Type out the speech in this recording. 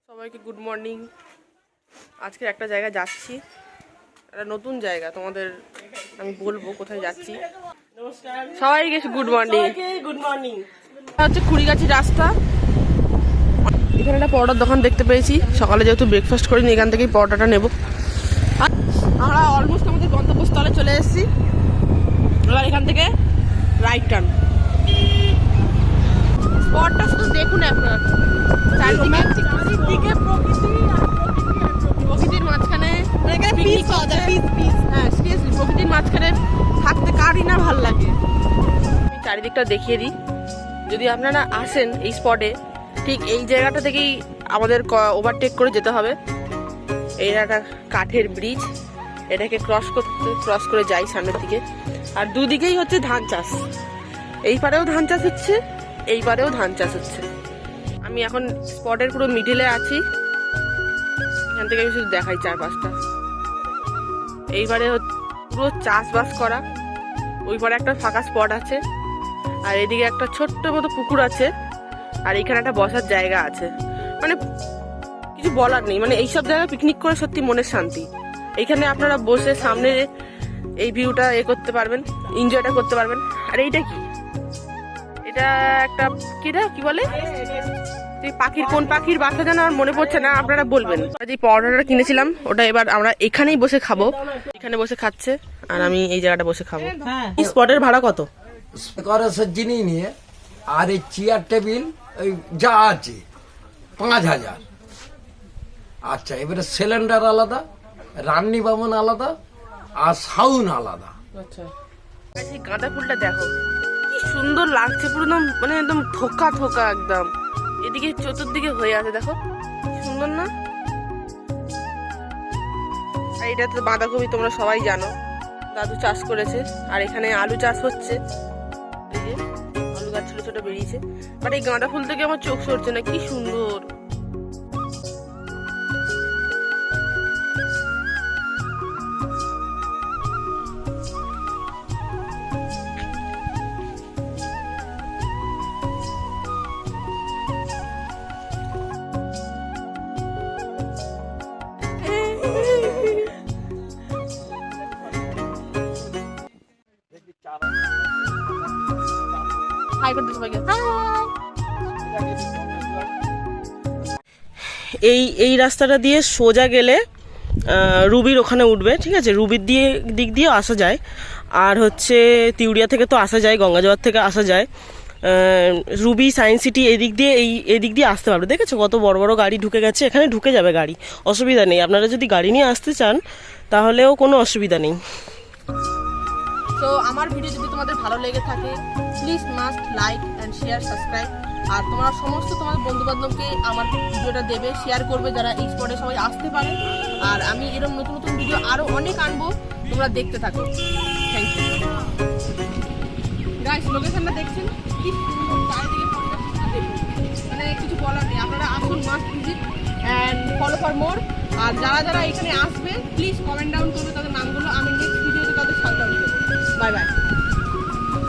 সবাইকে good morning. আজকে একটা জায়গায় যাচ্ছি, একটা নতুন জায়গা, তোমাদের আমি বলবো কোথায় যাচ্ছি। সবাইকে গুড মর্নিং। Good morning. হচ্ছে খুড়িগাছি রাস্তা। এখানে একটা পরোটার দোকান দেখতে পেয়েছি। সকালে যেহেতু ব্রেকফাস্ট করিনি, এখান থেকেই পরোটাটা নেবো। আমরা অলমোস্ট আমাদের গন্তব্যস্থলে চলে এসেছি। এবার এখান থেকে রাইট টার্ন। স্পটটা শুধু দেখুন একবার, চারিদিকে প্রকৃতির মাঝখানে, হ্যাঁ সিরিয়াসলি প্রকৃতির মাঝখানে থাকতে কারই না ভাল লাগে। আমি চারিদিকটা দেখিয়ে দিই। যদি আপনারা আসেন এই স্পটে, ঠিক এই জায়গাটা থেকেই আমাদের ওভারটেক করে যেতে হবে। এই একটা কাঠের ব্রিজ, এটাকে ক্রস করে যাই সামনের দিকে। আর দুদিকেই হচ্ছে ধান চাষ, এই পারেও ধান চাষ হচ্ছে, এই পারেও ধান চাষ হচ্ছে। আমি এখন স্পটের পুরো মিডিলে আছি। এখান থেকে আমি শুধু দেখাই চারপাশটা। এইবারে পুরো চাষবাস করা। ওই পারে একটা ফাঁকা স্পট আছে, আর এদিকে একটা ছোট্ট মতো পুকুর আছে, আর এখানে একটা বসার জায়গা আছে। মানে কিছু বলার নেই, মানে এইসব জায়গায় পিকনিক করে সত্যি মনের শান্তি। এইখানে আপনারা বসে সামনে এই ভিউটা করতে পারবেন, এনজয়টা করতে পারবেন। আর এইটা কি, এটা একটা কি বলে, পাখির, কোন পাখির বাসা যেন আর মনে পড়ছে না, আপনারা বলবেন। যে পরোটাটা কিনেছিলাম ওটা এবার আমরা এখানেই বসে খাবো। এখানে বসে খাচ্ছে, আর আমি এই জায়গাটা বসে খাবো। স্পটের ভাড়া কত? জিনিস নিয়ে আর এই চেয়ার টেবিল ওই যা আছে 5,000। আচ্ছা, এবারে সিলিন্ডার আলাদা, রান্নি বামন আলাদা, আর সাউন্ড আলাদা। আচ্ছা, এই গাঁদা ফুলটা দেখো কি সুন্দর লাগছে, পুরো একদম মানে একদম থোকা থোকা একদম। এদিকে চতুর্দিকে হয়ে আছে, দেখো সুন্দর না? আর এটা তো বাঁধাকপি, তোমরা সবাই জানো দাদু চাষ করেছে। আর এখানে আলু চাষ হচ্ছে, এই যে আলু গাছ ছোট ছোট বেরিয়েছে। বাট এই গাঁদা ফুল থেকে আমার চোখ সরছে না, কি সুন্দর। এই রাস্তাটা দিয়ে সোজা গেলে রুবির ওখানে উঠবে, ঠিক আছে? রুবির দিক দিয়ে আসা যায়। আর হচ্ছে তিউড়িয়া থেকে তো আসা যায়, গঙ্গাজোয়ার থেকে আসা যায়। রুবি সায়েন্স সিটি এদিক দিয়ে আসতে পারবে। দেখেছো কত বড় বড় গাড়ি ঢুকে গেছে, এখানে ঢুকে যাবে গাড়ি, অসুবিধা নেই। আপনারা যদি গাড়ি নিয়ে আসতে চান তাহলেও কোনো অসুবিধা নেই। তো আমার ভিডিও যদি তোমাদের ভালো লেগে থাকে, please must like and share, subscribe. আর তোমরা সমস্ত তোমার বন্ধু বান্ধবকে আমার ভিডিওটা দেবে, শেয়ার করবে, যারা এই স্পটে সবাই আসতে পারে। আর আমি এরকম নতুন নতুন ভিডিও আরও অনেক আনবো, তোমরা দেখতে থাকো। Thank you guys. লোকেশনটা দেখছেন কি সুন্দর, চারিদিকে মানে কিছু বলার নেই। আপনারা আসুন, must visit and follow for more. আর যারা যারা এখানে আসবে প্লিজ কমেন্ট ডাউন করবে তাদের নামগুলো, আমি নেক্সট ভিডিওতে তাদের সাথে দেবো। Bye bye.